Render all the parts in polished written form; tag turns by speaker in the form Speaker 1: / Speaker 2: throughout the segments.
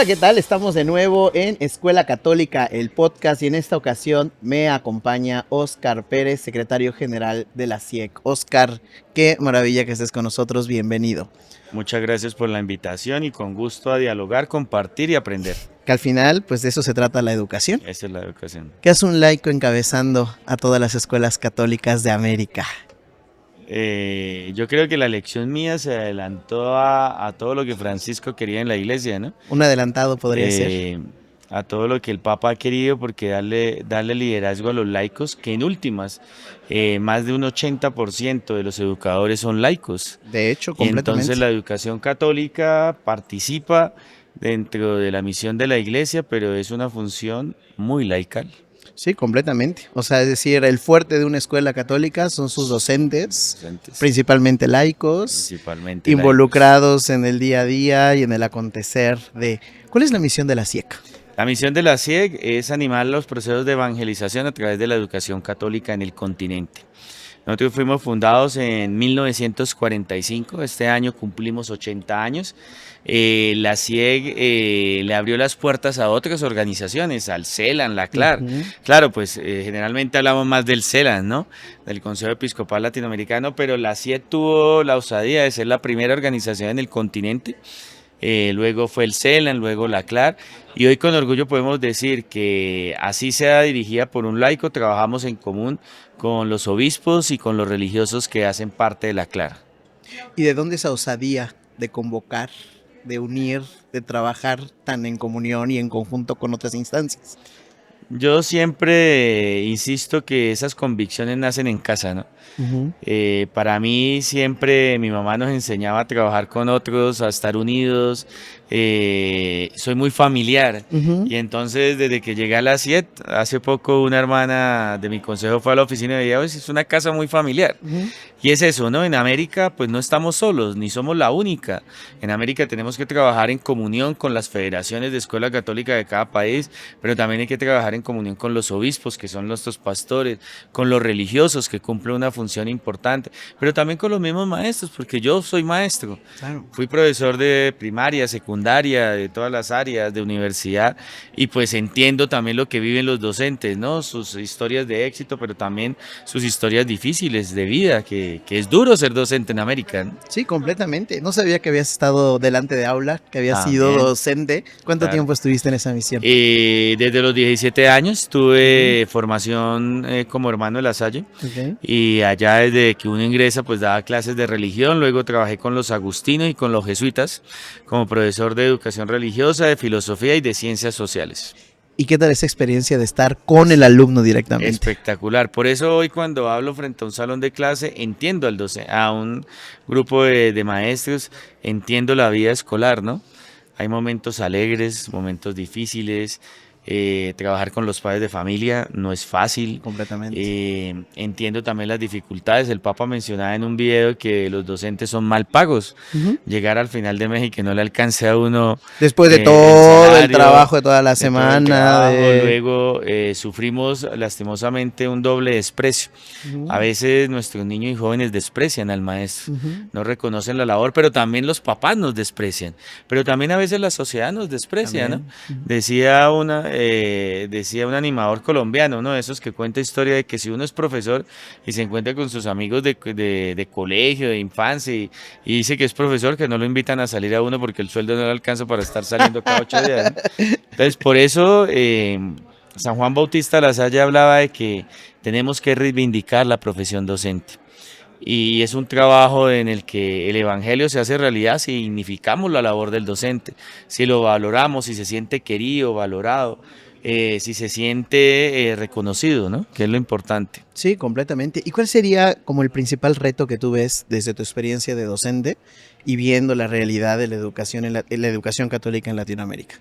Speaker 1: ¿qué tal? Estamos de nuevo en Escuela Católica, el podcast, y en esta ocasión me acompaña Óscar Pérez, secretario general de la CIEC. Óscar, qué maravilla que estés con nosotros, bienvenido.
Speaker 2: Muchas gracias por la invitación y con gusto a dialogar, compartir y aprender.
Speaker 1: Que al final, pues de eso se trata la educación.
Speaker 2: Esa es la educación.
Speaker 1: ¿Qué hace un laico encabezando a todas las escuelas católicas de América?
Speaker 2: Yo creo que la lección mía se adelantó a todo lo que Francisco quería en la iglesia, ¿no?
Speaker 1: Un adelantado podría ser.
Speaker 2: A todo lo que el Papa ha querido, porque darle liderazgo a los laicos, que en últimas, más de un 80% de los educadores son laicos.
Speaker 1: De hecho,
Speaker 2: Y entonces
Speaker 1: completamente.
Speaker 2: la educación católica participa dentro de la misión de la iglesia, pero es una función muy laical.
Speaker 1: Sí, completamente. O sea, es decir, el fuerte de una escuela católica son sus docentes, principalmente laicos, involucrados en el día a día y en el acontecer de... ¿Cuál es la misión de la CIEC?
Speaker 2: La misión de la CIEC es animar los procesos de evangelización a través de la educación católica en el continente. Nosotros fuimos fundados en 1945, este año cumplimos 80 años. La CIEG le abrió las puertas a otras organizaciones, al CELAN, la CLAR. Claro, pues generalmente hablamos más del CELAN, ¿no? Del Consejo Episcopal Latinoamericano, pero la CIEG tuvo la osadía de ser la primera organización en el continente. Luego fue el CELAN, luego la CLAR, y hoy con orgullo podemos decir que así sea dirigida por un laico, trabajamos en común con los obispos y con los religiosos que hacen parte de la CLAR.
Speaker 1: ¿Y de dónde esa osadía de convocar, de unir, de trabajar tan en comunión y en conjunto con otras instancias?
Speaker 2: Yo siempre insisto que esas convicciones nacen en casa, ¿no? Para mí siempre mi mamá nos enseñaba a trabajar con otros, a estar unidos. Soy muy familiar y entonces desde que llegué a la CIET, hace poco una hermana de mi consejo fue a la oficina y me dijo, es una casa muy familiar. Y es eso, ¿no? En América pues no estamos solos, ni somos la única. En América tenemos que trabajar en comunión con las federaciones de escuela católica de cada país, pero también hay que trabajar en comunión con los obispos, que son nuestros pastores, con los religiosos, que cumplen una función importante, pero también con los mismos maestros, porque yo soy maestro. Claro. Fui profesor de primaria, secundaria, de todas las áreas, de universidad, y pues entiendo también lo que viven los docentes, ¿no? Sus historias de éxito, pero también sus historias difíciles de vida, que es duro ser docente en América, ¿no?
Speaker 1: Sí, completamente. No sabía que habías estado delante de aula, que habías sido docente. ¿Cuánto tiempo estuviste en esa misión?
Speaker 2: Desde los 17 años tuve formación como hermano de La Salle, y allá desde que uno ingresa pues daba clases de religión, luego trabajé con los agustinos y con los jesuitas como profesor de educación religiosa, de filosofía y de ciencias sociales.
Speaker 1: ¿Y qué tal esa experiencia de estar con el alumno directamente?
Speaker 2: Espectacular. Por eso hoy cuando hablo frente a un salón de clase entiendo a un grupo de maestros, entiendo la vida escolar, ¿no? Hay momentos alegres, momentos difíciles. Trabajar con los padres de familia no es fácil.
Speaker 1: Completamente.
Speaker 2: Entiendo también las dificultades. El Papa mencionaba en un video que los docentes son mal pagos. Llegar al final de mes y que no le alcance a uno.
Speaker 1: Después de todo el trabajo de toda la semana.
Speaker 2: Luego sufrimos lastimosamente un doble desprecio. A veces nuestros niños y jóvenes desprecian al maestro. No reconocen la labor, pero también los papás nos desprecian. Pero también a veces la sociedad nos desprecia, ¿no? Decía un animador colombiano, uno de esos que cuenta historia de que si uno es profesor y se encuentra con sus amigos de colegio, de infancia y dice que es profesor, que no lo invitan a salir a uno porque el sueldo no le alcanza para estar saliendo cada 8 días, ¿no? Entonces por eso San Juan Bautista Lasalle hablaba de que tenemos que reivindicar la profesión docente. Y es un trabajo en el que el evangelio se hace realidad si dignificamos la labor del docente, si lo valoramos, si se siente querido, valorado, si se siente reconocido, ¿no? Que es lo importante.
Speaker 1: Sí, completamente. ¿Y cuál sería como el principal reto que tú ves desde tu experiencia de docente y viendo la realidad de la educación en la educación católica en Latinoamérica?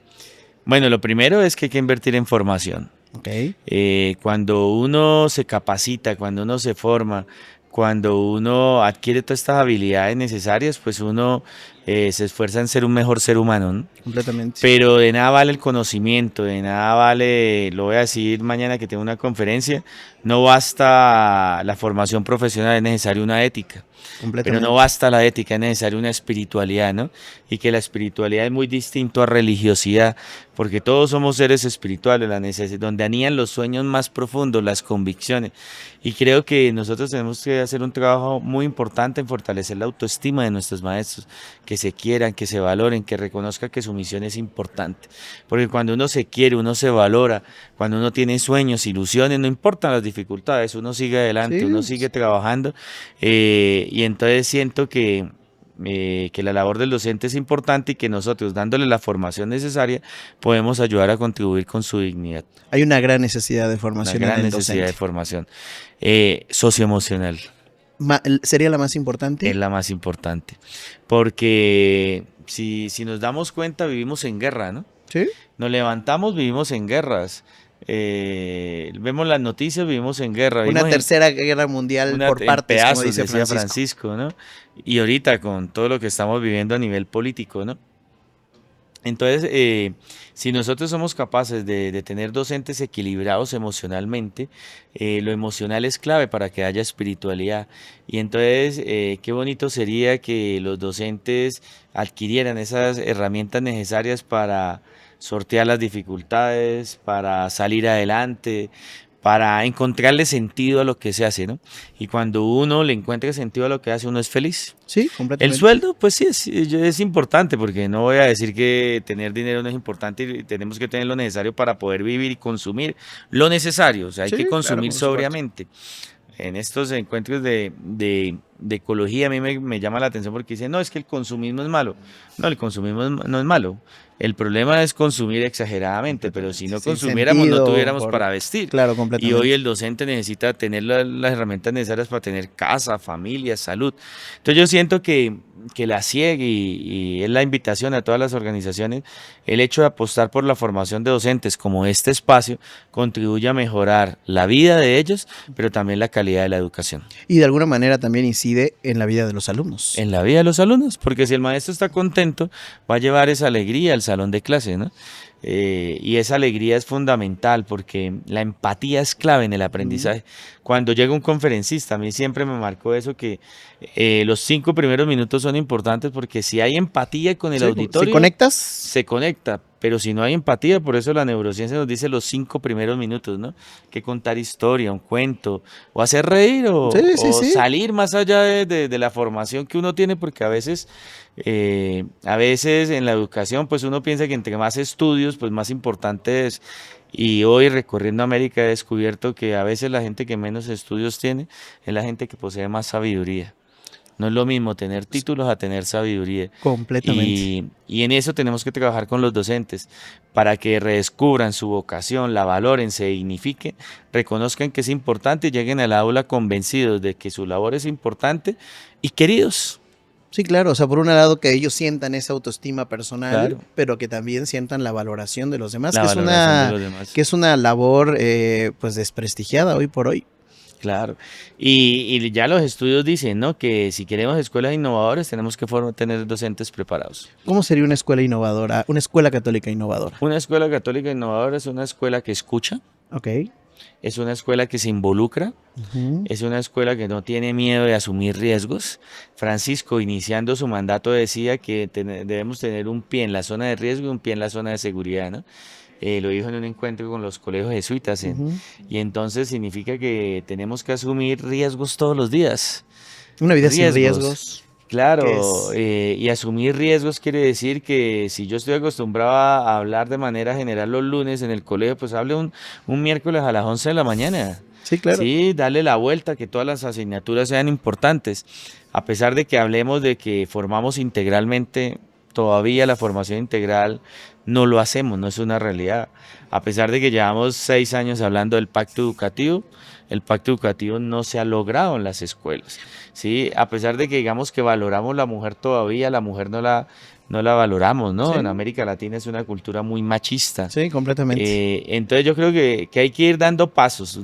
Speaker 2: Bueno, lo primero es que hay que invertir en formación. Cuando uno se capacita, cuando uno se forma, cuando uno adquiere todas estas habilidades necesarias, pues uno se esfuerza en ser un mejor ser humano, ¿no?
Speaker 1: Completamente.
Speaker 2: Pero de nada vale el conocimiento, de nada vale, lo voy a decir mañana que tengo una conferencia, no basta la formación profesional, es necesaria una ética. Pero no basta la ética, es necesaria una espiritualidad, ¿no? Y que la espiritualidad es muy distinto a religiosidad, porque todos somos seres espirituales, donde anían los sueños más profundos, las convicciones. Y creo que nosotros tenemos que hacer un trabajo muy importante en fortalecer la autoestima de nuestros maestros, que se quieran, que se valoren, que reconozcan que su misión es importante. Porque cuando uno se quiere, uno se valora, cuando uno tiene sueños, ilusiones, no importan las dificultades, uno sigue adelante, uno sigue trabajando. Y entonces siento que la labor del docente es importante y que nosotros, dándole la formación necesaria, podemos ayudar a contribuir con su dignidad.
Speaker 1: Hay una gran necesidad de formación
Speaker 2: Una gran
Speaker 1: en el
Speaker 2: necesidad
Speaker 1: docente.
Speaker 2: de formación socioemocional.
Speaker 1: ¿Sería la más importante?
Speaker 2: Es la más importante, porque si nos damos cuenta, vivimos en guerra, ¿no?
Speaker 1: Sí.
Speaker 2: Nos levantamos, vivimos en guerras. Vemos las noticias, vivimos en guerra.
Speaker 1: Una tercera guerra mundial por partes,
Speaker 2: pedazos,
Speaker 1: como dice
Speaker 2: decía Francisco, ¿no? Y ahorita con todo lo que estamos viviendo a nivel político, ¿no? Entonces, si nosotros somos capaces de tener docentes equilibrados emocionalmente, lo emocional es clave para que haya espiritualidad. Y entonces, qué bonito sería que los docentes adquirieran esas herramientas necesarias para sortear las dificultades, para salir adelante, para encontrarle sentido a lo que se hace, ¿no? Y cuando uno le encuentra sentido a lo que hace, uno es feliz.
Speaker 1: Sí, completamente.
Speaker 2: El sueldo, pues sí, es importante, porque no voy a decir que tener dinero no es importante y tenemos que tener lo necesario para poder vivir y consumir lo necesario, o sea, hay que consumir sobriamente. En estos encuentros de ecología a mí me llama la atención porque dicen, no, es que el consumismo es malo. No, el consumismo no es malo. El problema es consumir exageradamente, pero si no consumiéramos no tuviéramos para vestir.
Speaker 1: Claro, completamente.
Speaker 2: Y hoy el docente necesita tener las herramientas necesarias para tener casa, familia, salud. Entonces yo siento que la CIEG y es la invitación a todas las organizaciones, el hecho de apostar por la formación de docentes como este espacio contribuye a mejorar la vida de ellos, pero también la calidad de la educación.
Speaker 1: Y de alguna manera también incide en la vida de los alumnos.
Speaker 2: En la vida de los alumnos, porque si el maestro está contento, va a llevar esa alegría al salón de clase, ¿no? Y esa alegría es fundamental porque la empatía es clave en el aprendizaje. Cuando llega un conferencista, a mí siempre me marcó eso, que los 5 primeros minutos son importantes porque si hay empatía con el auditorio,
Speaker 1: ¿si conectas?
Speaker 2: Se conecta, pero si no hay empatía, por eso la neurociencia nos dice los 5 primeros minutos, ¿no? Que contar historia, un cuento, o hacer reír, o salir más allá de la formación que uno tiene, porque a veces en la educación, pues uno piensa que entre más estudios, pues más importante es. Y hoy recorriendo América he descubierto que a veces la gente que menos estudios tiene es la gente que posee más sabiduría. No es lo mismo tener títulos a tener sabiduría.
Speaker 1: Completamente.
Speaker 2: Y en eso tenemos que trabajar con los docentes para que redescubran su vocación, la valoren, se dignifiquen, reconozcan que es importante y lleguen al aula convencidos de que su labor es importante y queridos.
Speaker 1: Sí, claro, o sea, por un lado que ellos sientan esa autoestima personal, pero que también sientan la valoración de los demás, que es una labor pues desprestigiada hoy por hoy.
Speaker 2: Claro, y ya los estudios dicen, ¿no?, que si queremos escuelas innovadoras tenemos que tener docentes preparados.
Speaker 1: ¿Cómo sería una escuela innovadora, una escuela católica innovadora?
Speaker 2: Una escuela católica innovadora es una escuela que escucha.
Speaker 1: Ok.
Speaker 2: Es una escuela que se involucra, es una escuela que no tiene miedo de asumir riesgos. Francisco, iniciando su mandato, decía que debemos tener un pie en la zona de riesgo y un pie en la zona de seguridad, ¿no? Lo dijo en un encuentro con los colegios jesuitas, y entonces significa que tenemos que asumir riesgos todos los días.
Speaker 1: Una vida sin riesgos.
Speaker 2: Claro, y asumir riesgos quiere decir que si yo estoy acostumbrado a hablar de manera general los lunes en el colegio, pues hable un miércoles a las 11 de la mañana.
Speaker 1: Sí, claro.
Speaker 2: Sí, darle la vuelta, que todas las asignaturas sean importantes. A pesar de que hablemos de que formamos integralmente, todavía la formación integral no lo hacemos, no es una realidad. A pesar de que llevamos 6 años hablando del pacto educativo, el pacto educativo no se ha logrado en las escuelas. ¿Sí? A pesar de que digamos que valoramos la mujer todavía, la mujer no la no la valoramos, ¿no?
Speaker 1: Sí.
Speaker 2: En América Latina es una cultura muy machista.
Speaker 1: Sí, completamente.
Speaker 2: Entonces yo creo que hay que ir dando pasos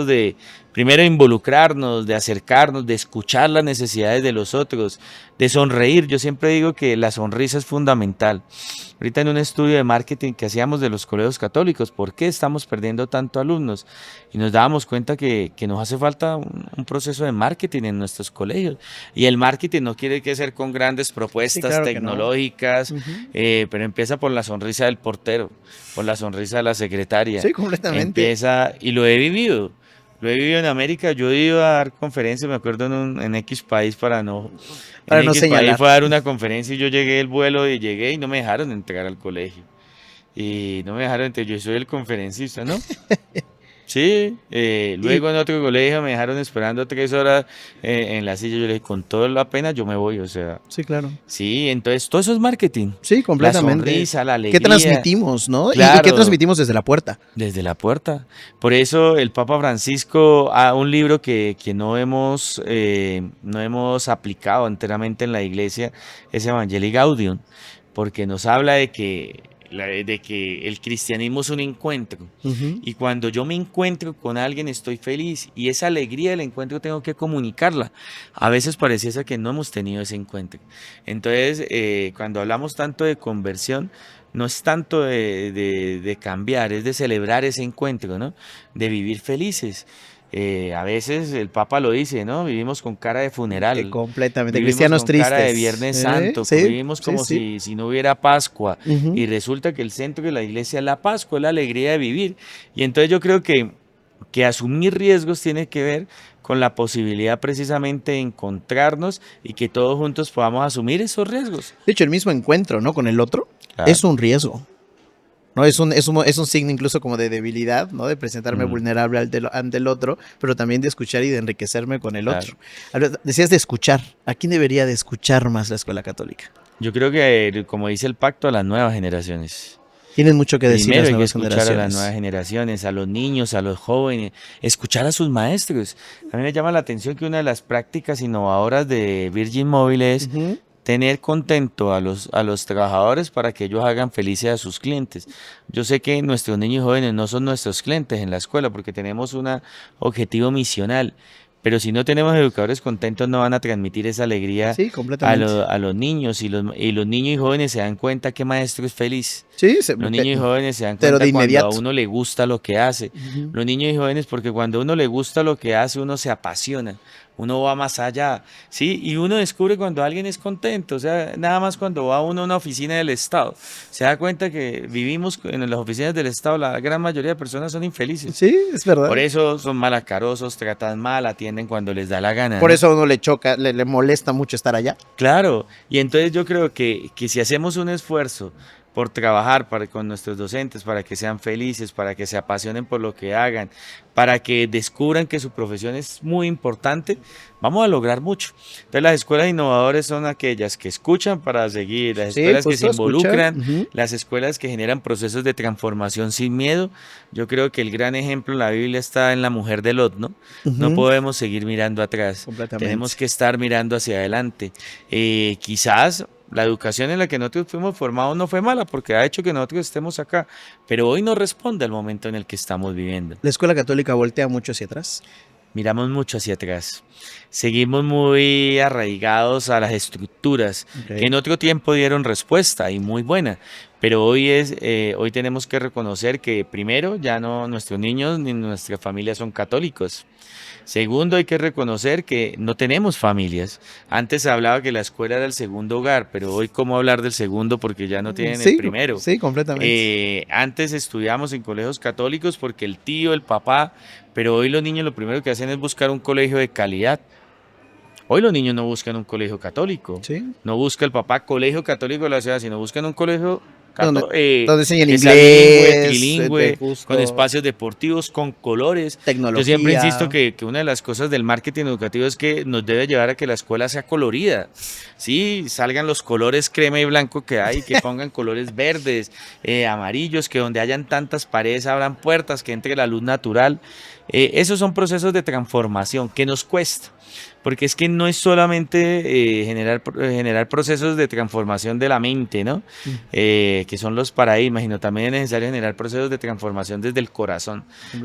Speaker 2: de, primero, involucrarnos, de acercarnos, de escuchar las necesidades de los otros, de sonreír. Yo siempre digo que la sonrisa es fundamental. Ahorita en un estudio de marketing que hacíamos de los colegios católicos, ¿por qué estamos perdiendo tanto alumnos? Y nos dábamos cuenta que nos hace falta un proceso de marketing en nuestros colegios. Y el marketing no quiere que ser con grandes
Speaker 1: Sí,
Speaker 2: propuestas
Speaker 1: claro que no.
Speaker 2: tecnológicas,
Speaker 1: Ujú.
Speaker 2: pero empieza por la sonrisa del portero, por la sonrisa de la secretaria.
Speaker 1: Sí, completamente.
Speaker 2: Empieza, y lo he vivido. Lo he vivido en América. Yo he ido a dar conferencias, me acuerdo en X país para no. En
Speaker 1: Para no
Speaker 2: X país
Speaker 1: señalar.
Speaker 2: fue a dar una conferencia y yo llegué el vuelo y llegué y no me dejaron entrar al colegio. Y no me dejaron entrar, yo soy el conferencista, ¿no? Sí,
Speaker 1: Y
Speaker 2: luego en otro colegio me dejaron esperando 3 horas en la silla. Yo le dije, con toda la pena yo me voy, o sea,
Speaker 1: sí, claro.
Speaker 2: sí, entonces todo eso es marketing.
Speaker 1: Sí,
Speaker 2: La
Speaker 1: completamente.
Speaker 2: sonrisa, la
Speaker 1: ¿Qué
Speaker 2: alegría,
Speaker 1: transmitimos, no? ¿Y qué
Speaker 2: claro,
Speaker 1: transmitimos desde la puerta?
Speaker 2: desde la puerta. Por eso el Papa Francisco, un libro que no hemos aplicado enteramente en la iglesia, es Evangelii Gaudium, porque nos habla de que el cristianismo es un encuentro.
Speaker 1: Ujú.
Speaker 2: Y cuando yo me encuentro con alguien estoy feliz y esa alegría del encuentro tengo que comunicarla. A veces pareciera que no hemos tenido ese encuentro. Entonces, cuando hablamos tanto de conversión, no es tanto de cambiar, es de celebrar ese encuentro, ¿no? De vivir felices. A veces el Papa lo dice, ¿no? Vivimos con cara de funeral,
Speaker 1: Completamente.
Speaker 2: vivimos
Speaker 1: Cristianos
Speaker 2: con cara de
Speaker 1: tristes.
Speaker 2: Viernes Santo,
Speaker 1: Sí,
Speaker 2: vivimos
Speaker 1: sí,
Speaker 2: como
Speaker 1: sí.
Speaker 2: si no hubiera Pascua.
Speaker 1: Ujú.
Speaker 2: Y resulta que el centro de la iglesia es la Pascua, es la alegría de vivir. Y entonces yo creo que asumir riesgos tiene que ver con la posibilidad precisamente de encontrarnos y que todos juntos podamos asumir esos riesgos.
Speaker 1: De hecho, el mismo encuentro, ¿no? Con el otro
Speaker 2: Claro.
Speaker 1: es un riesgo. ¿No? Es un signo incluso como de debilidad, ¿no? De presentarme
Speaker 2: Mm,
Speaker 1: vulnerable ante el otro, pero también de escuchar y de enriquecerme con el
Speaker 2: claro.
Speaker 1: otro. Decías de escuchar. ¿A quién debería de escuchar más la escuela católica?
Speaker 2: Yo creo que, como dice el pacto, a las nuevas generaciones.
Speaker 1: Tienen mucho que decir
Speaker 2: Primero
Speaker 1: las
Speaker 2: hay que
Speaker 1: nuevas
Speaker 2: escuchar a las nuevas
Speaker 1: generaciones.
Speaker 2: generaciones, a los niños, a los jóvenes, escuchar a sus maestros. A mí me llama la atención que una de las prácticas innovadoras de Virgin Mobile es
Speaker 1: Ujú.
Speaker 2: tener contento a los trabajadores para que ellos hagan felices a sus clientes. Yo sé que nuestros niños y jóvenes no son nuestros clientes en la escuela porque tenemos un objetivo misional, pero si no tenemos educadores contentos no van a transmitir esa alegría
Speaker 1: Sí, completamente.
Speaker 2: a los niños y los niños y jóvenes se dan cuenta que maestro es feliz.
Speaker 1: Sí,
Speaker 2: Los niños y jóvenes se dan
Speaker 1: pero de
Speaker 2: cuenta cuando a
Speaker 1: inmediato.
Speaker 2: uno le gusta lo que hace.
Speaker 1: Ujú.
Speaker 2: Los niños y jóvenes, porque cuando a uno le gusta lo que hace, uno se apasiona, uno va más allá, ¿sí? Y uno descubre cuando alguien es contento, o sea, nada más cuando va uno a una oficina del Estado, se da cuenta que vivimos en las oficinas del Estado, la gran mayoría de personas son infelices.
Speaker 1: Sí, es verdad.
Speaker 2: Por eso son malacarosos, tratan mal, atienden cuando les da la gana,
Speaker 1: Por
Speaker 2: ¿no?
Speaker 1: eso a uno le choca, le molesta mucho estar allá.
Speaker 2: Claro, y entonces yo creo que si hacemos un esfuerzo por trabajar con nuestros docentes, para que sean felices, para que se apasionen por lo que hagan, para que descubran que su profesión es muy importante, vamos a lograr mucho. Entonces las escuelas innovadoras son aquellas que escuchan para seguir, las
Speaker 1: Sí,
Speaker 2: escuelas que se
Speaker 1: justo escucha.
Speaker 2: involucran,
Speaker 1: Ujú.
Speaker 2: las escuelas que generan procesos de transformación sin miedo. Yo creo que el gran ejemplo en la Biblia está en la mujer de Lot, ¿no? No
Speaker 1: Ujú.
Speaker 2: podemos seguir mirando atrás,
Speaker 1: Completamente.
Speaker 2: tenemos que estar mirando hacia adelante. Quizás la educación en la que nosotros fuimos formados no fue mala porque ha hecho que nosotros estemos acá, pero hoy no responde al momento en el que estamos viviendo.
Speaker 1: La escuela católica voltea mucho hacia atrás.
Speaker 2: Miramos mucho hacia atrás. Seguimos muy arraigados a las estructuras que
Speaker 1: Ok.
Speaker 2: en otro tiempo dieron respuesta y muy buena. Pero hoy tenemos que reconocer que primero ya no nuestros niños ni nuestra familia son católicos. Segundo, hay que reconocer que no tenemos familias. Antes se hablaba que la escuela era el segundo hogar, pero hoy cómo hablar del segundo porque ya no tienen el
Speaker 1: Sí,
Speaker 2: primero.
Speaker 1: sí, completamente.
Speaker 2: Antes estudiamos en colegios católicos porque el tío, el papá, pero hoy los niños lo primero que hacen es buscar un colegio de calidad. Hoy los niños no buscan un colegio católico,
Speaker 1: Sí.
Speaker 2: no busca el papá colegio católico de la ciudad, sino buscan un colegio
Speaker 1: Donde, donde enseñan
Speaker 2: que sea bilingüe,
Speaker 1: inglés,
Speaker 2: trilingüe, con
Speaker 1: justo
Speaker 2: espacios deportivos, con colores. Yo siempre insisto
Speaker 1: tecnología.
Speaker 2: que una de las cosas del marketing educativo es que nos debe llevar a que la escuela sea colorida. Sí, salgan los colores crema y blanco que hay, que pongan colores verdes, amarillos, que donde hayan tantas paredes abran puertas, que entre la luz natural. Esos son procesos de transformación que nos cuesta. Porque es que no es solamente generar procesos de transformación de la mente, ¿no? Que son los paradigmas, sino también es necesario generar procesos de transformación desde el corazón.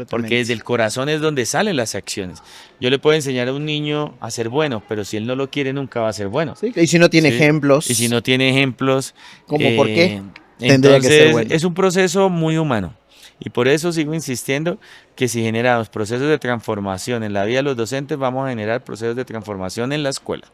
Speaker 2: Porque desde el corazón es donde salen las acciones. Yo le puedo enseñar a un niño a ser bueno, pero si él no lo quiere, nunca va a ser bueno.
Speaker 1: Sí, y si no tiene ejemplos.
Speaker 2: Y si no tiene ejemplos.
Speaker 1: ¿Cómo por qué?
Speaker 2: Tendría que ser bueno. Es un proceso muy humano. Y por eso sigo insistiendo que si generamos procesos de transformación en la vida de los docentes, vamos a generar procesos de transformación en la escuela.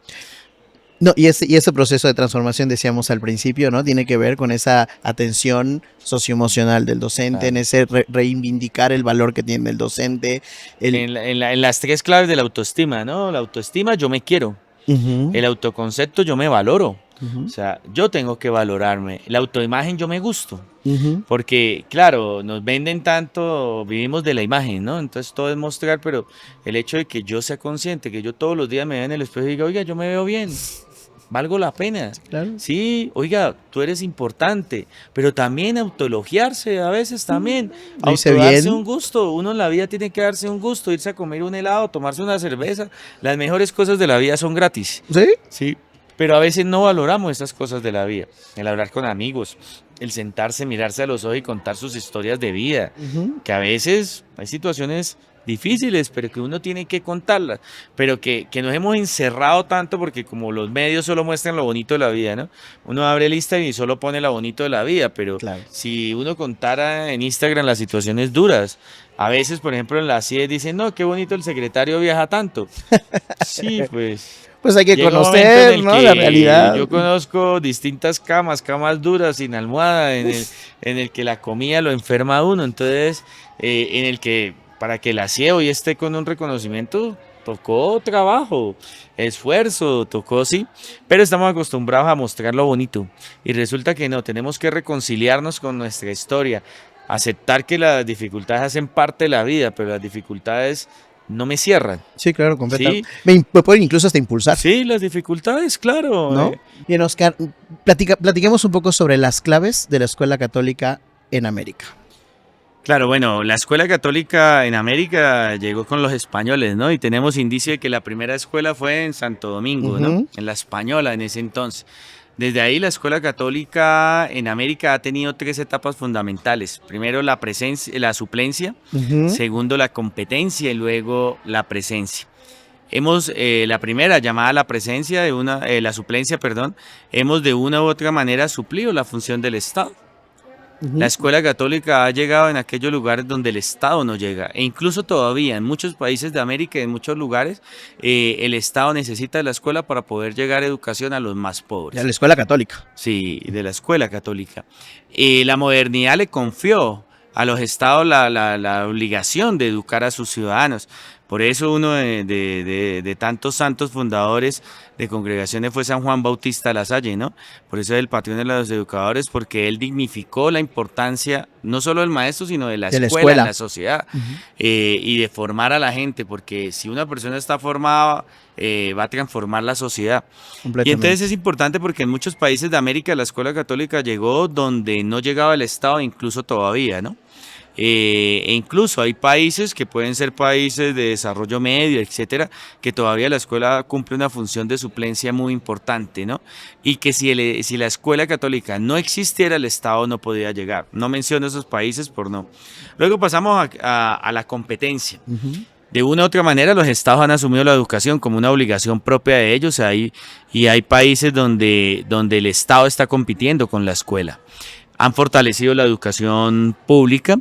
Speaker 1: No, y ese proceso de transformación, decíamos al principio, ¿no? Tiene que ver con esa atención socioemocional del docente, en ese reivindicar el valor que tiene el docente.
Speaker 2: En las 3 claves de la autoestima, ¿no? La autoestima, yo me quiero. El autoconcepto, yo me valoro. O sea, yo tengo que valorarme. La autoimagen, yo me gusto. Porque, claro, nos venden tanto, vivimos de la imagen, ¿no? Entonces todo es mostrar, pero el hecho de que yo sea consciente, que yo todos los días me vea en el espejo y diga, oiga, yo me veo bien, valgo la pena. Claro. Sí, oiga, tú eres importante, pero también autoelogiarse a veces también. Darse un gusto. Uno en la vida tiene que darse un gusto, irse a comer un helado, tomarse una cerveza. Las mejores cosas de la vida son gratis.
Speaker 1: ¿Sí?
Speaker 2: Sí. Pero a veces no valoramos estas cosas de la vida. El hablar con amigos, el sentarse, mirarse a los ojos y contar sus historias de vida. Que a veces hay situaciones difíciles, pero que uno tiene que contarlas. Pero que nos hemos encerrado tanto porque como los medios solo muestran lo bonito de la vida, ¿no? Uno abre el Instagram y solo pone lo bonito de la vida, pero si uno contara en Instagram las situaciones duras, a veces, por ejemplo, en la CIE dicen, no, qué bonito el secretario viaja tanto. Sí,
Speaker 1: pues hay que conocer, ¿no? La realidad.
Speaker 2: Yo conozco distintas camas duras, sin almohada, en el que la comida lo enferma a uno. Entonces, en el que para que la CIE hoy esté con un reconocimiento, tocó trabajo, esfuerzo, tocó sí, pero estamos acostumbrados a mostrar lo bonito. Y resulta que no, tenemos que reconciliarnos con nuestra historia, aceptar que las dificultades hacen parte de la vida, pero las dificultades no me cierran.
Speaker 1: Sí, claro, completamente. ¿Sí? Me pueden incluso hasta impulsar.
Speaker 2: Sí, las dificultades, claro.
Speaker 1: ¿No? Bien, Oscar, platiquemos un poco sobre las claves de la escuela católica en América.
Speaker 2: Claro, bueno, la escuela católica en América llegó con los españoles, ¿no? Y tenemos indicio de que la primera escuela fue en Santo Domingo, ¿no? En la Española en ese entonces. Desde ahí la escuela católica en América ha tenido 3 etapas fundamentales. Primero la suplencia, segundo la competencia y luego la presencia. La primera llamada la presencia la suplencia, hemos de una u otra manera suplido la función del Estado. La escuela católica ha llegado en aquellos lugares donde el Estado no llega, e incluso todavía en muchos países de América y en muchos lugares el Estado necesita de la escuela para poder llegar a educación a los más pobres.
Speaker 1: De la escuela católica.
Speaker 2: Sí, de la escuela católica. La modernidad le confió a los estados la obligación de educar a sus ciudadanos. Por eso uno de tantos santos fundadores de congregaciones fue San Juan Bautista Lasalle, ¿no? Por eso es el patrón de los educadores, porque él dignificó la importancia no solo del maestro, sino de la escuela en la sociedad y de formar a la gente, porque si una persona está formada, va a transformar la sociedad. Y entonces es importante porque en muchos países de América la escuela católica llegó donde no llegaba el Estado, incluso todavía, ¿no? E incluso hay países que pueden ser países de desarrollo medio, etcétera, que todavía la escuela cumple una función de suplencia muy importante, ¿no? Y que si la escuela católica no existiera, el Estado no podía llegar. No menciono esos países por no. Luego pasamos a la competencia. De una u otra manera, los estados han asumido la educación como una obligación propia de ellos, y hay países donde el Estado está compitiendo con la escuela. Han fortalecido la educación pública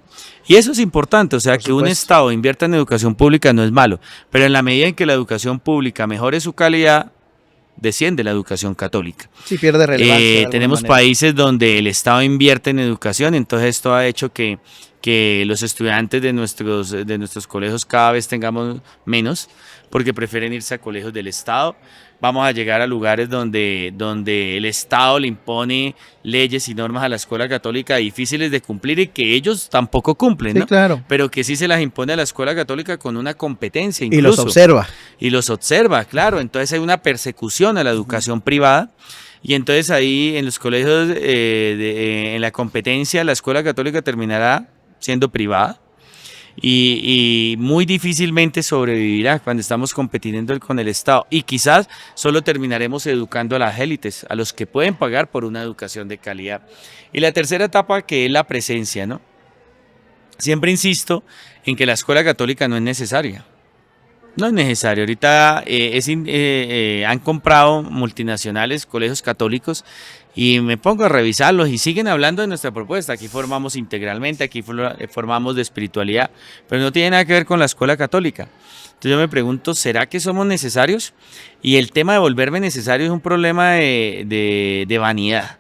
Speaker 2: y eso es importante, o sea, que un Estado invierta en educación pública no es malo, pero en la medida en que la educación pública mejore su calidad, desciende la educación católica.
Speaker 1: Sí, pierde relevancia.
Speaker 2: Tenemos países donde el Estado invierte en educación, entonces esto ha hecho que los estudiantes de nuestros colegios cada vez tengamos menos, porque prefieren irse a colegios del Estado. Vamos a llegar a lugares donde el Estado le impone leyes y normas a la escuela católica difíciles de cumplir y que ellos tampoco cumplen, ¿no?
Speaker 1: Sí, claro.
Speaker 2: Pero que sí se las impone a la escuela católica con una competencia incluso.
Speaker 1: Y los observa.
Speaker 2: Y los observa, claro. Entonces hay una persecución a la educación privada. Y entonces ahí en los colegios, en la competencia, la escuela católica terminará siendo privada. y muy difícilmente sobrevivirá cuando estamos compitiendo con el Estado. Y quizás solo terminaremos educando a las élites, a los que pueden pagar por una educación de calidad. Y la tercera etapa, que es la presencia, ¿no? Siempre insisto en que la escuela católica no es necesaria. No es necesario. Ahorita han comprado multinacionales colegios católicos y me pongo a revisarlos y siguen hablando de nuestra propuesta. Aquí formamos integralmente, aquí formamos de espiritualidad, pero no tiene nada que ver con la escuela católica. Entonces yo me pregunto, ¿será que somos necesarios? Y el tema de volverme necesario es un problema de vanidad.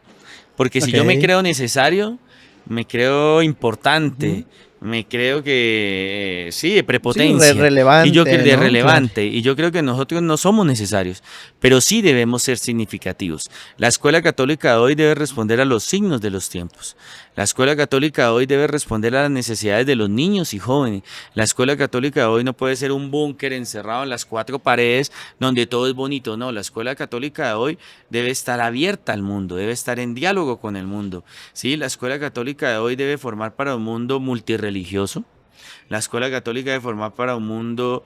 Speaker 2: Porque si yo me creo necesario, me creo importante. Me creo que sí, de prepotencia.
Speaker 1: Sí, relevante.
Speaker 2: Y yo creo de
Speaker 1: ¿no?
Speaker 2: relevante. Claro. Y yo creo que nosotros no somos necesarios, pero sí debemos ser significativos. La escuela católica de hoy debe responder a los signos de los tiempos. La escuela católica de hoy debe responder a las necesidades de los niños y jóvenes. La escuela católica de hoy no puede ser un búnker encerrado en las cuatro paredes donde todo es bonito. No, la escuela católica de hoy debe estar abierta al mundo, debe estar en diálogo con el mundo. Sí, la escuela católica de hoy debe formar para un mundo multirreligioso. La escuela católica debe formar para un mundo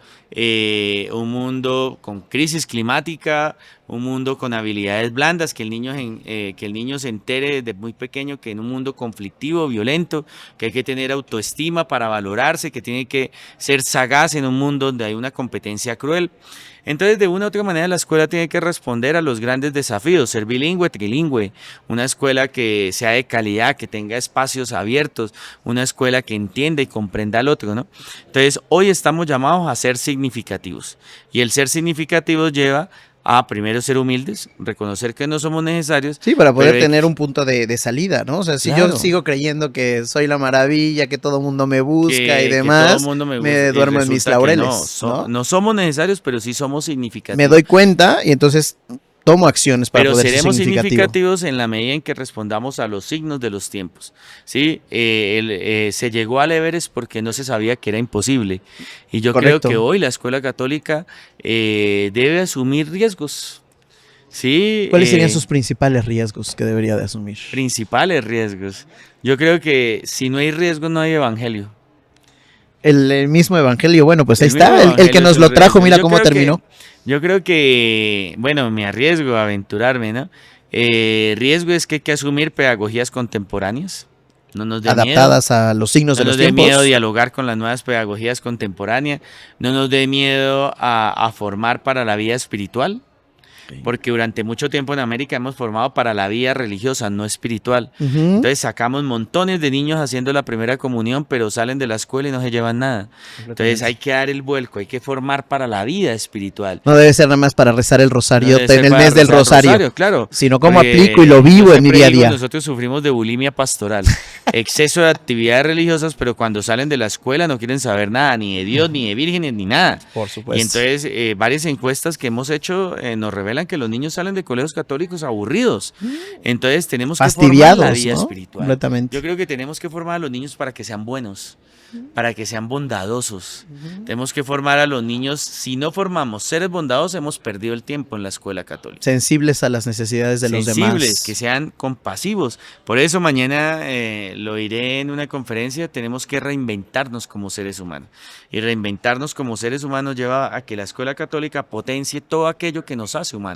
Speaker 2: con crisis climática, un mundo con habilidades blandas, que el niño se entere desde muy pequeño que en un mundo conflictivo, violento, que hay que tener autoestima para valorarse, que tiene que ser sagaz en un mundo donde hay una competencia cruel. Entonces, de una u otra manera, la escuela tiene que responder a los grandes desafíos, ser bilingüe, trilingüe, una escuela que sea de calidad, que tenga espacios abiertos, una escuela que entienda y comprenda al otro, ¿no? Entonces, hoy estamos llamados a ser significativos, y el ser significativos lleva a primero ser humildes, reconocer que no somos necesarios.
Speaker 1: Sí, para poder tener un punto de salida, ¿no? O sea, si claro. Yo sigo creyendo que soy la maravilla, que todo el mundo me busca y demás, me duermo en mis laureles.
Speaker 2: No somos necesarios, pero sí somos significativos.
Speaker 1: Me doy cuenta y entonces tomo acciones para poder ser
Speaker 2: significativo. Pero seremos significativos en la medida en que respondamos a los signos de los tiempos. ¿Sí? Se llegó al Everest porque no se sabía que era imposible. Y yo creo que hoy la escuela católica debe asumir riesgos. ¿Sí?
Speaker 1: ¿Cuáles serían sus principales riesgos que debería de asumir?
Speaker 2: Principales riesgos. Yo creo que si no hay riesgos no hay evangelio.
Speaker 1: El mismo evangelio, bueno, pues ahí está, el que nos lo trajo, mira cómo terminó.
Speaker 2: Yo creo que, bueno, me arriesgo a aventurarme, ¿no? Riesgo es que hay que asumir pedagogías contemporáneas. No nos dé
Speaker 1: adaptadas
Speaker 2: miedo,
Speaker 1: a los signos de los tiempos.
Speaker 2: No nos dé miedo dialogar con las nuevas pedagogías contemporáneas. No nos dé miedo a formar para la vida espiritual. Porque durante mucho tiempo en América hemos formado para la vida religiosa, no espiritual. Entonces sacamos montones de niños haciendo la primera comunión, pero salen de la escuela y no se llevan nada. Entonces hay que dar el vuelco, hay que formar para la vida espiritual.
Speaker 1: No debe ser nada más para rezar el rosario en el mes del rosario,
Speaker 2: claro,
Speaker 1: sino cómo aplico y lo vivo en mi día a día.
Speaker 2: Nosotros sufrimos de bulimia pastoral, exceso de actividades religiosas, pero cuando salen de la escuela no quieren saber nada, ni de Dios, ni de vírgenes, ni nada.
Speaker 1: Por supuesto.
Speaker 2: Y entonces varias encuestas que hemos hecho nos revelan que los niños salen de colegios católicos aburridos. Entonces tenemos que formar la vida espiritual.
Speaker 1: Completamente.
Speaker 2: Yo creo que tenemos que formar a los niños para que sean buenos, para que sean bondadosos. Tenemos que formar a los niños. Si no formamos seres bondadosos, hemos perdido el tiempo en la escuela católica.
Speaker 1: Sensibles a las necesidades de los demás.
Speaker 2: Sensibles, que sean compasivos. Por eso mañana lo diré en una conferencia, tenemos que reinventarnos como seres humanos. Y reinventarnos como seres humanos lleva a que la escuela católica potencie todo aquello que nos hace humanos.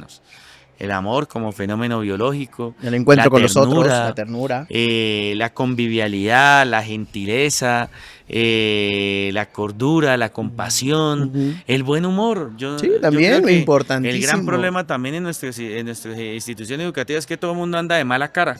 Speaker 2: El amor como fenómeno biológico,
Speaker 1: el encuentro con los otros, la ternura,
Speaker 2: la convivialidad, la gentileza, la cordura, la compasión, el buen humor.
Speaker 1: Sí, también es importantísimo.
Speaker 2: El gran problema también en nuestras instituciones educativas es que todo el mundo anda de mala cara.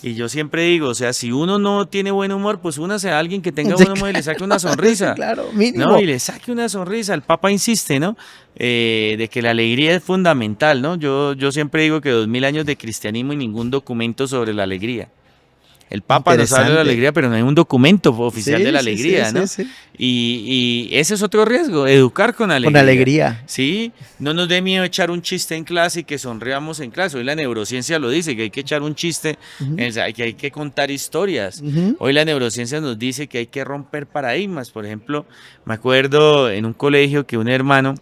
Speaker 2: Y yo siempre digo, o sea, si uno no tiene buen humor, pues únase a alguien que tenga buen humor y le saque una sonrisa.
Speaker 1: Claro, mínimo.
Speaker 2: ¿No? Y le saque una sonrisa. El Papa insiste, ¿no? De que la alegría es fundamental, ¿no? Yo siempre digo que 2000 años de cristianismo y ningún documento sobre la alegría. El Papa nos habla de la alegría, pero no hay un documento oficial de la alegría, ¿no? Sí. Y ese es otro riesgo, educar con alegría.
Speaker 1: Con alegría.
Speaker 2: Sí, no nos dé miedo echar un chiste en clase y que sonriamos en clase. Hoy la neurociencia lo dice, que hay que echar un chiste, que hay que contar historias. Hoy la neurociencia nos dice que hay que romper paradigmas. Por ejemplo, me acuerdo en un colegio que un hermano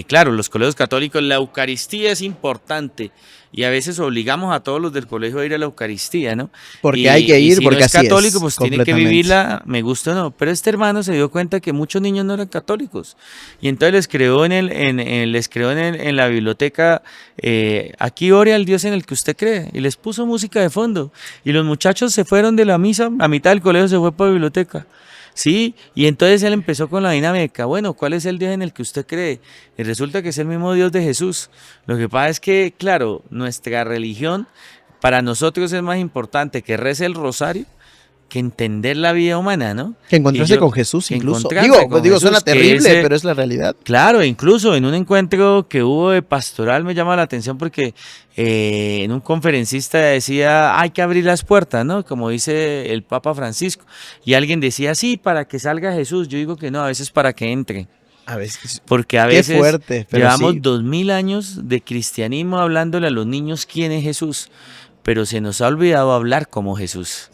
Speaker 2: Claro, los colegios católicos, la Eucaristía es importante y a veces obligamos a todos los del colegio a ir a la Eucaristía, ¿no?
Speaker 1: Porque hay que ir,
Speaker 2: si
Speaker 1: porque
Speaker 2: no es
Speaker 1: así
Speaker 2: católico,
Speaker 1: es,
Speaker 2: pues tiene que vivirla, me gusta o no. Pero este hermano se dio cuenta que muchos niños no eran católicos y entonces les creó en la biblioteca, aquí ore al Dios en el que usted cree, y les puso música de fondo y los muchachos se fueron de la misa, a mitad del colegio se fue para la biblioteca. Sí, y entonces él empezó con la dinámica, bueno, ¿cuál es el Dios en el que usted cree? Y resulta que es el mismo Dios de Jesús. Lo que pasa es que, claro, nuestra religión para nosotros es más importante que rece el rosario que entender la vida humana, ¿no?
Speaker 1: Que encontrarse con Jesús incluso. Digo, suena terrible, pero es la realidad.
Speaker 2: Claro, incluso en un encuentro que hubo de pastoral me llama la atención porque en un conferencista decía, hay que abrir las puertas, ¿no? Como dice el Papa Francisco. Y alguien decía, sí, para que salga Jesús. Yo digo que no, a veces para que entre.
Speaker 1: A veces.
Speaker 2: Porque a veces
Speaker 1: fuerte,
Speaker 2: llevamos 2000 años de cristianismo hablándole a los niños quién es Jesús, pero se nos ha olvidado hablar como Jesús.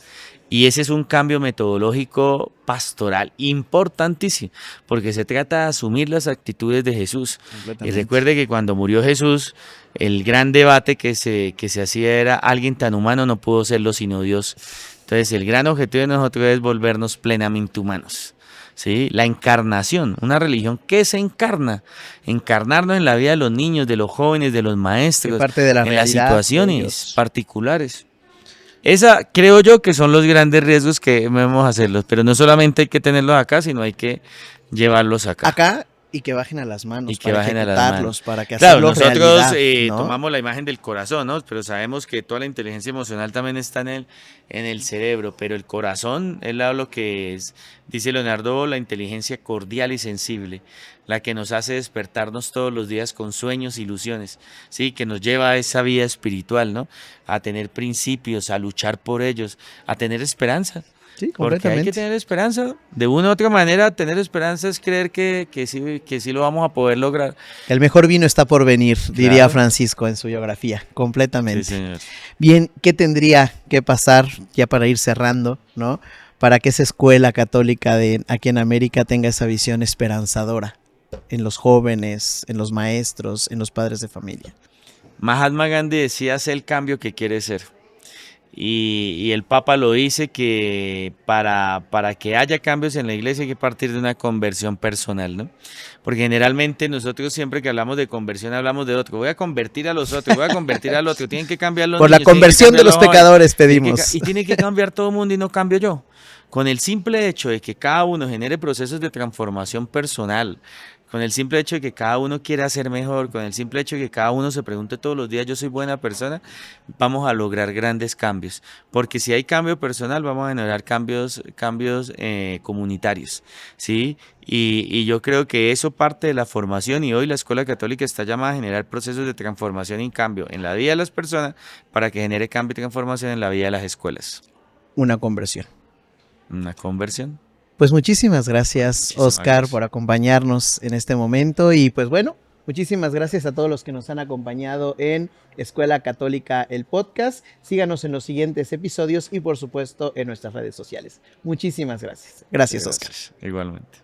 Speaker 2: Y ese es un cambio metodológico pastoral importantísimo, porque se trata de asumir las actitudes de Jesús. Y recuerde que cuando murió Jesús, el gran debate que se hacía era, alguien tan humano no pudo serlo sino Dios. Entonces el gran objetivo de nosotros es volvernos plenamente humanos. ¿Sí? La encarnación, una religión que se encarnarnos en la vida de los niños, de los jóvenes, de los maestros,
Speaker 1: parte de
Speaker 2: en las situaciones particulares. Esa creo yo que son los grandes riesgos que debemos hacerlos, pero no solamente hay que tenerlos acá, sino hay que llevarlos acá.
Speaker 1: Acá y que bajen a las manos,
Speaker 2: y que bajen a las manos.
Speaker 1: Para que
Speaker 2: claro, nosotros
Speaker 1: realidad, ¿no?
Speaker 2: tomamos la imagen del corazón, ¿no? Pero sabemos que toda la inteligencia emocional también está en el cerebro, pero el corazón es lo que es, dice Leonardo, la inteligencia cordial y sensible, la que nos hace despertarnos todos los días con sueños, ilusiones, sí, que nos lleva a esa vida espiritual, ¿no? A tener principios, a luchar por ellos, a tener esperanza.
Speaker 1: Sí,
Speaker 2: porque hay que tener esperanza. De una u otra manera, tener esperanza es creer que sí lo vamos a poder lograr.
Speaker 1: El mejor vino está por venir, diría Francisco en su biografía, completamente.
Speaker 2: Sí, señor.
Speaker 1: Bien, ¿qué tendría que pasar, ya para ir cerrando, ¿no? Para que esa escuela católica aquí en América tenga esa visión esperanzadora en los jóvenes, en los maestros, en los padres de familia?
Speaker 2: Mahatma Gandhi decía, sé el cambio que quiere ser. Y el Papa lo dice que para que haya cambios en la iglesia hay que partir de una conversión personal, ¿no? Porque generalmente nosotros siempre que hablamos de conversión hablamos de otro. Voy a convertir a los otros, voy a convertir al otro. Tienen que cambiar los
Speaker 1: Por
Speaker 2: niños,
Speaker 1: la conversión de los pecadores pedimos.
Speaker 2: Y tiene que cambiar todo el mundo y no cambio yo. Con el simple hecho de que cada uno genere procesos de transformación personal, con el simple hecho de que cada uno quiera ser mejor, con el simple hecho de que cada uno se pregunte todos los días, yo soy buena persona, vamos a lograr grandes cambios. Porque si hay cambio personal, vamos a generar cambios comunitarios, ¿sí? Y yo creo que eso parte de la formación, y hoy la Escuela Católica está llamada a generar procesos de transformación y cambio en la vida de las personas para que genere cambio y transformación en la vida de las escuelas.
Speaker 1: Una conversión.
Speaker 2: Una conversión.
Speaker 1: Pues muchísimas gracias, Oscar, por acompañarnos en este momento. Y pues bueno, muchísimas gracias a todos los que nos han acompañado en Escuela Católica, el podcast. Síganos en los siguientes episodios y por supuesto en nuestras redes sociales. Muchísimas gracias. Gracias, Oscar.
Speaker 2: Igualmente.